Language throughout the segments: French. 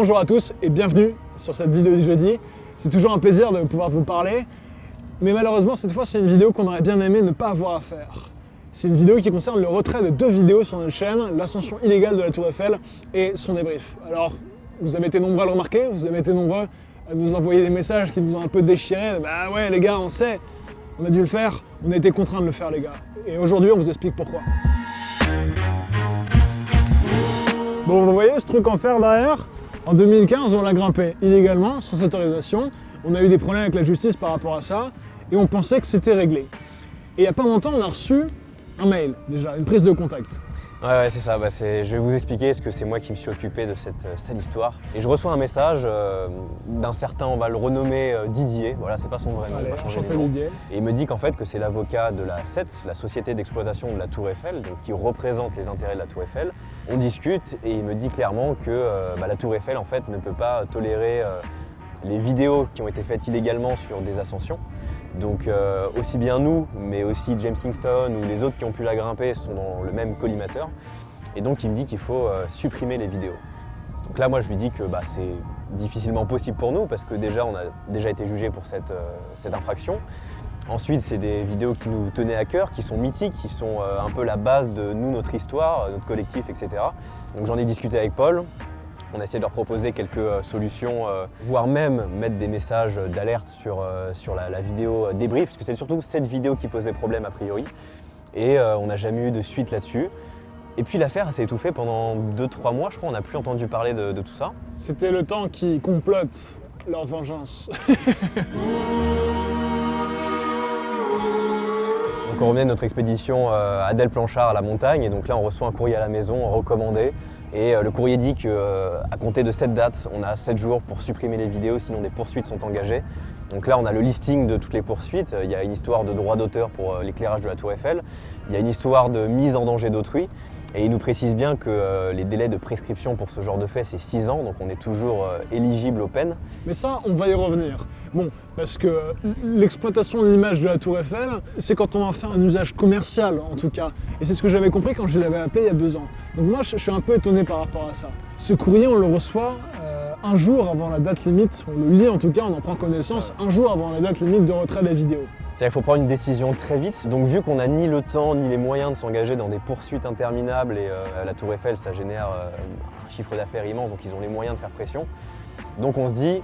Bonjour à tous et bienvenue sur cette vidéo du jeudi. C'est toujours un plaisir de pouvoir vous parler, mais malheureusement cette fois c'est une vidéo qu'on aurait bien aimé ne pas avoir à faire. C'est une vidéo qui concerne le retrait de 2 vidéos sur notre chaîne, l'ascension illégale de la Tour Eiffel et son débrief. Alors vous avez été nombreux à le remarquer, vous avez été nombreux à nous envoyer des messages qui nous ont un peu déchirés. Bah ouais les gars, on sait, on a dû le faire, on a été contraints de le faire les gars. Et aujourd'hui on vous explique pourquoi. Bon, vous voyez ce truc en fer derrière ? En 2015, on l'a grimpé illégalement, sans autorisation. On a eu des problèmes avec la justice par rapport à ça, et on pensait que c'était réglé. Et il n'y a pas longtemps, on a reçu un mail, déjà, une prise de contact. Ouais, c'est ça. Je vais vous expliquer parce que c'est moi qui me suis occupé de cette histoire. Et je reçois un message d'un certain, on va le renommer Didier. Voilà, c'est pas son vrai nom, Allez, on va changer enchanté les noms. Didier. Et il me dit qu'en fait que c'est l'avocat de la SET, la Société d'exploitation de la Tour Eiffel, donc qui représente les intérêts de la Tour Eiffel. On discute et il me dit clairement que la Tour Eiffel en fait ne peut pas tolérer les vidéos qui ont été faites illégalement sur des ascensions. Donc aussi bien nous, mais aussi James Kingston ou les autres qui ont pu la grimper sont dans le même collimateur. Et donc il me dit qu'il faut supprimer les vidéos. Donc là moi je lui dis que c'est difficilement possible pour nous parce que déjà on a déjà été jugé pour cette infraction. Ensuite c'est des vidéos qui nous tenaient à cœur, qui sont mythiques, qui sont un peu la base de nous, notre histoire, notre collectif, etc. Donc j'en ai discuté avec Paul. On a essayé de leur proposer quelques solutions, voire même mettre des messages d'alerte sur la vidéo débrief, parce que c'est surtout cette vidéo qui posait problème a priori. Et on n'a jamais eu de suite là-dessus. Et puis l'affaire s'est étouffée pendant 2-3 mois, je crois, on n'a plus entendu parler de tout ça. C'était le temps qui complote leur vengeance. Donc on revenait de notre expédition à Delplanchard à la montagne, et donc là on reçoit un courrier à la maison recommandé. Et le courrier dit qu'à compter de cette date, on a 7 jours pour supprimer les vidéos, sinon des poursuites sont engagées. Donc là, on a le listing de toutes les poursuites. Il y a une histoire de droit d'auteur pour l'éclairage de la Tour Eiffel. Il y a une histoire de mise en danger d'autrui. Et il nous précise bien que les délais de prescription pour ce genre de fait, c'est 6 ans. Donc on est toujours éligible aux peines. Mais ça, on va y revenir. Bon, parce que l'exploitation de l'image de la Tour Eiffel, c'est quand on en fait un usage commercial, en tout cas. Et c'est ce que j'avais compris quand je l'avais appelé il y a 2 ans. Donc moi, je suis un peu étonné par rapport à ça. Ce courrier, on le reçoit un jour avant la date limite. On le lit en tout cas, on en prend connaissance un jour avant la date limite de retrait des vidéos. C'est-à-dire qu'il faut prendre une décision très vite. Donc vu qu'on n'a ni le temps ni les moyens de s'engager dans des poursuites interminables, et à la Tour Eiffel, ça génère un chiffre d'affaires immense, donc ils ont les moyens de faire pression. Donc on se dit,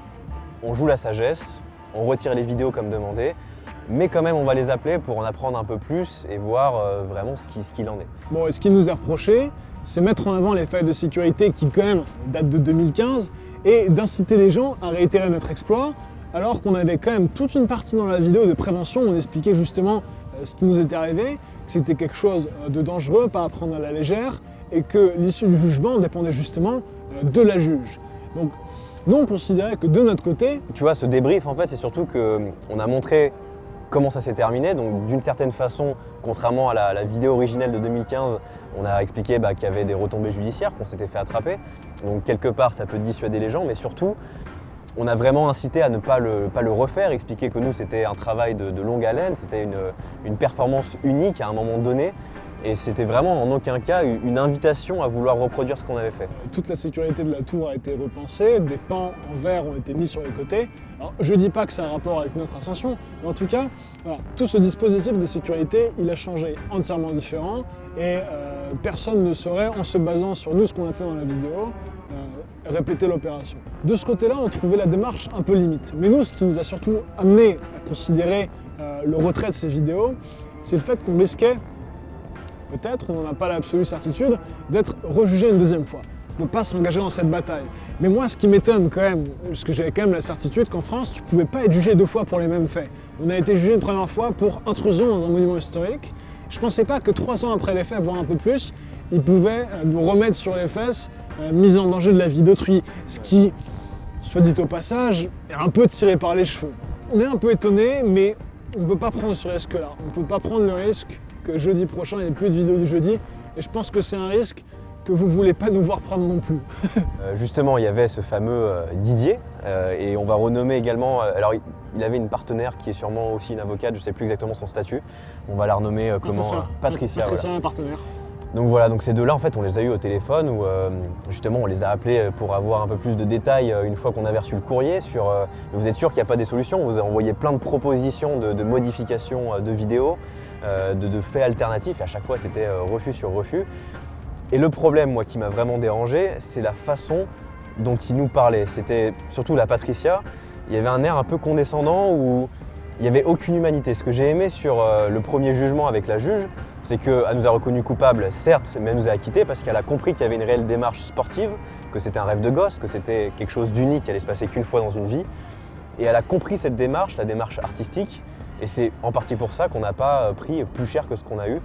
on joue la sagesse, on retire les vidéos comme demandé, mais quand même on va les appeler pour en apprendre un peu plus et voir vraiment ce qu'il en est. Bon, et ce qui nous est reproché, c'est mettre en avant les failles de sécurité qui quand même datent de 2015 et d'inciter les gens à réitérer notre exploit, alors qu'on avait quand même toute une partie dans la vidéo de prévention où on expliquait justement ce qui nous était arrivé, que c'était quelque chose de dangereux, pas à prendre à la légère, et que l'issue du jugement dépendait justement de la juge. Donc nous on considérait que de notre côté... Tu vois, ce débrief en fait c'est surtout qu'on a montré comment ça s'est terminé, donc d'une certaine façon, contrairement à la vidéo originelle de 2015, on a expliqué qu'il y avait des retombées judiciaires, qu'on s'était fait attraper, donc quelque part ça peut dissuader les gens, mais surtout on a vraiment incité à ne pas le refaire, expliquer que nous c'était un travail de longue haleine, c'était une performance unique à un moment donné, et c'était vraiment en aucun cas une invitation à vouloir reproduire ce qu'on avait fait. Toute la sécurité de la tour a été repensée, des pans en verre ont été mis sur les côtés. Alors je ne dis pas que ça a un rapport avec notre ascension, mais en tout cas, voilà, tout ce dispositif de sécurité, il a changé entièrement différent, et personne ne saurait, en se basant sur nous, ce qu'on a fait dans la vidéo, répéter l'opération. De ce côté-là, on trouvait la démarche un peu limite. Mais nous, ce qui nous a surtout amené à considérer le retrait de ces vidéos, c'est le fait qu'on risquait, peut-être, on n'en a pas l'absolue certitude, d'être rejugé une deuxième fois, de ne pas s'engager dans cette bataille. Mais moi, ce qui m'étonne quand même, parce que j'avais quand même la certitude qu'en France, tu ne pouvais pas être jugé 2 fois pour les mêmes faits. On a été jugé une première fois pour intrusion dans un monument historique. Je ne pensais pas que 3 ans après les faits, voire un peu plus, ils pouvaient nous remettre sur les fesses mise en danger de la vie d'autrui, ce qui, soit dit au passage, est un peu tiré par les cheveux. On est un peu étonné, mais on ne peut pas prendre ce risque-là. On ne peut pas prendre le risque que jeudi prochain, il n'y ait plus de vidéo du jeudi, et je pense que c'est un risque que vous ne voulez pas nous voir prendre non plus. Justement, il y avait ce fameux Didier, et on va renommer également, alors il avait une partenaire qui est sûrement aussi une avocate, je ne sais plus exactement son statut, on va la renommer comment Patricia. Patricia. Patricia, Voilà. un partenaire. Donc voilà, donc ces deux-là, en fait, on les a eus au téléphone où justement on les a appelés pour avoir un peu plus de détails une fois qu'on avait reçu le courrier sur vous êtes sûr qu'il n'y a pas des solutions? On vous a envoyé plein de propositions de modifications de vidéos, de faits alternatifs, et à chaque fois c'était refus sur refus. Et le problème, moi, qui m'a vraiment dérangé, c'est la façon dont il nous parlait. C'était surtout la Patricia, il y avait un air un peu condescendant où il n'y avait aucune humanité. Ce que j'ai aimé sur le premier jugement avec la juge, c'est qu'elle nous a reconnus coupables, certes, mais elle nous a acquittés parce qu'elle a compris qu'il y avait une réelle démarche sportive, que c'était un rêve de gosse, que c'était quelque chose d'unique qui allait se passer qu'une fois dans une vie. Et elle a compris cette démarche, la démarche artistique, et c'est en partie pour ça qu'on n'a pas pris plus cher que ce qu'on a eu.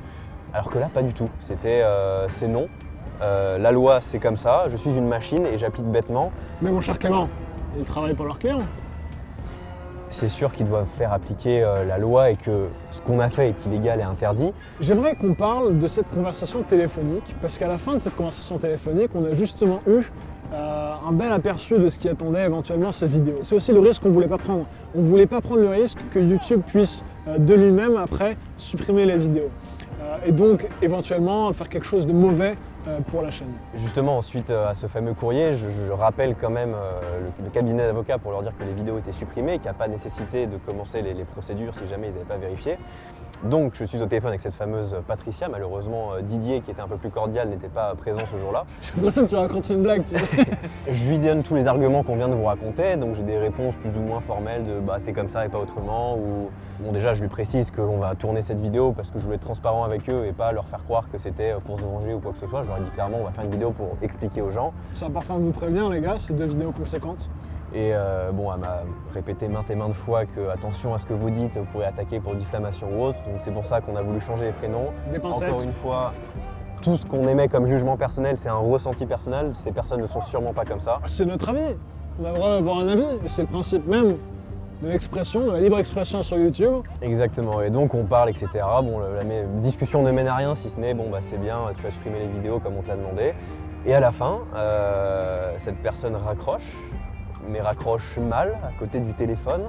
Alors que là, pas du tout. C'était c'est non. La loi, c'est comme ça. Je suis une machine et j'applique bêtement. Mais mon cher Clément, ils travaillent pour leurs clients. C'est sûr qu'ils doivent faire appliquer la loi et que ce qu'on a fait est illégal et interdit. J'aimerais qu'on parle de cette conversation téléphonique, parce qu'à la fin de cette conversation téléphonique, on a justement eu un bel aperçu de ce qui attendait éventuellement ces vidéos. C'est aussi le risque qu'on ne voulait pas prendre. On ne voulait pas prendre le risque que YouTube puisse de lui-même après supprimer les vidéos. Et donc éventuellement faire quelque chose de mauvais pour la chaîne. Justement, suite à ce fameux courrier, je rappelle quand même le cabinet d'avocats pour leur dire que les vidéos étaient supprimées, qu'il n'y a pas nécessité de commencer les procédures si jamais ils n'avaient pas vérifié. Donc je suis au téléphone avec cette fameuse Patricia. Malheureusement, Didier, qui était un peu plus cordial, n'était pas présent ce jour-là. J'ai l'impression que tu racontes une blague, tu sais. Je lui donne tous les arguments qu'on vient de vous raconter, donc j'ai des réponses plus ou moins formelles de bah, c'est comme ça et pas autrement. Ou bon, déjà, je lui précise qu'on va tourner cette vidéo parce que je voulais être transparent avec eux et pas leur faire croire que c'était pour se venger ou quoi que ce soit. Je leur ai dit clairement, on va faire une vidéo pour expliquer aux gens. C'est important de vous prévenir, les gars, c'est 2 vidéos conséquentes. Et bon, elle m'a répété maintes et maintes fois que attention à ce que vous dites, vous pourrez attaquer pour diffamation ou autre. Donc c'est pour ça qu'on a voulu changer les prénoms. Des pincettes. Encore une fois, tout ce qu'on émet comme jugement personnel, c'est un ressenti personnel. Ces personnes ne sont sûrement pas comme ça. C'est notre avis. On a le droit d'avoir un avis. Et c'est le principe même de l'expression, de la libre expression sur YouTube. Exactement. Et donc on parle, etc. Bon, la discussion ne mène à rien si ce n'est bon, bah c'est bien, tu vas supprimer les vidéos comme on te l'a demandé. Et à la fin, cette personne raccroche. Mais raccroche mal à côté du téléphone.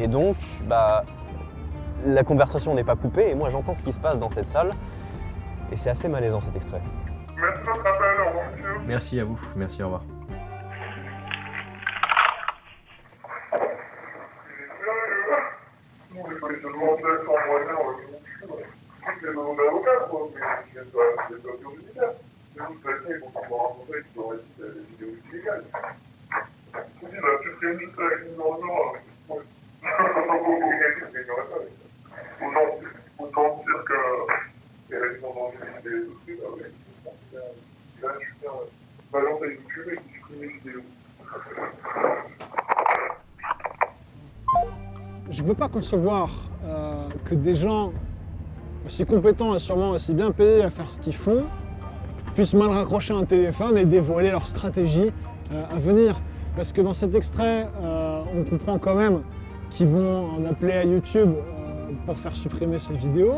Et donc, bah, la conversation n'est pas coupée et moi j'entends ce qui se passe dans cette salle. Et c'est assez malaisant cet extrait. Merci de votre appel, au revoir monsieur. Merci à vous, merci, au revoir. Nous, les positionnements de sans moyen, c'est nos avocats, quoi. Mais il y a pas judiciaire. Mais vous savez, ils vont pouvoir raconter qu'ils auraient dit des vidéos illégales. Je dis, là, tu ferais juste avec une ordre. Autant dire que les résidents dans les vidéos aussi, là, oui. Là, je suis bien balance à YouTube et qui supprime les vidéos. Je ne peux pas concevoir que des gens aussi compétents et sûrement aussi bien payés à faire ce qu'ils font puissent mal raccrocher un téléphone et dévoiler leur stratégie à venir. Parce que dans cet extrait, on comprend quand même qu'ils vont en appeler à YouTube pour faire supprimer ces vidéos.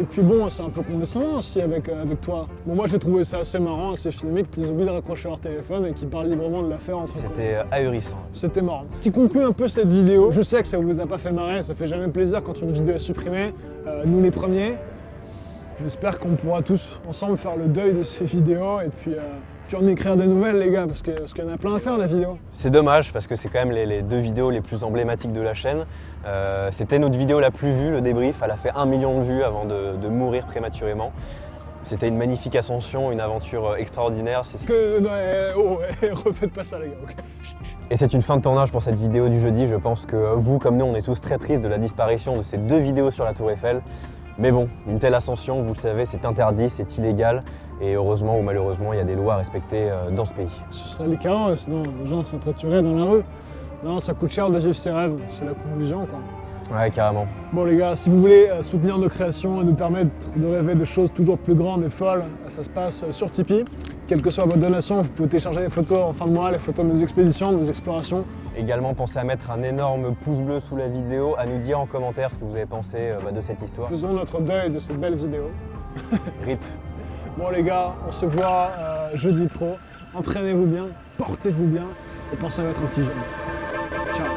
Et puis bon, c'est un peu condescendant aussi avec toi. Bon, moi j'ai trouvé ça assez marrant, assez filmique qu'ils oublient de raccrocher leur téléphone et qu'ils parlent librement de l'affaire entre eux. C'était ahurissant. C'était marrant. Ce qui conclut un peu cette vidéo, je sais que ça vous a pas fait marrer, ça fait jamais plaisir quand une vidéo est supprimée, nous les premiers. J'espère qu'on pourra tous ensemble faire le deuil de ces vidéos et puis en écrire des nouvelles, les gars, parce qu'il y en a plein à faire, des vidéos. C'est dommage parce que c'est quand même les 2 vidéos les plus emblématiques de la chaîne. C'était notre vidéo la plus vue, le débrief. Elle a fait 1 million de vues avant de mourir prématurément. C'était une magnifique ascension, une aventure extraordinaire. Refaites pas ça, les gars, ok. Et c'est une fin de tournage pour cette vidéo du jeudi. Je pense que vous, comme nous, on est tous très tristes de la disparition de ces 2 vidéos sur la Tour Eiffel. Mais bon, une telle ascension, vous le savez, c'est interdit, c'est illégal. Et heureusement ou malheureusement, il y a des lois à respecter dans ce pays. Ce serait les chaos, sinon les gens s'entretueraient dans la rue. Non, ça coûte cher de vivre ses rêves, c'est la conclusion, quoi. Ouais, carrément. Bon les gars, si vous voulez soutenir nos créations et nous permettre de rêver de choses toujours plus grandes et folles, ça se passe sur Tipeee. Quelle que soit votre donation, vous pouvez télécharger les photos en fin de mois, les photos de nos expéditions, de nos explorations. Également, pensez à mettre un énorme pouce bleu sous la vidéo, à nous dire en commentaire ce que vous avez pensé de cette histoire. Faisons notre deuil de cette belle vidéo. RIP. Bon les gars, on se voit jeudi pro. Entraînez-vous bien, portez-vous bien et pensez à mettre un petit jeune. Ciao.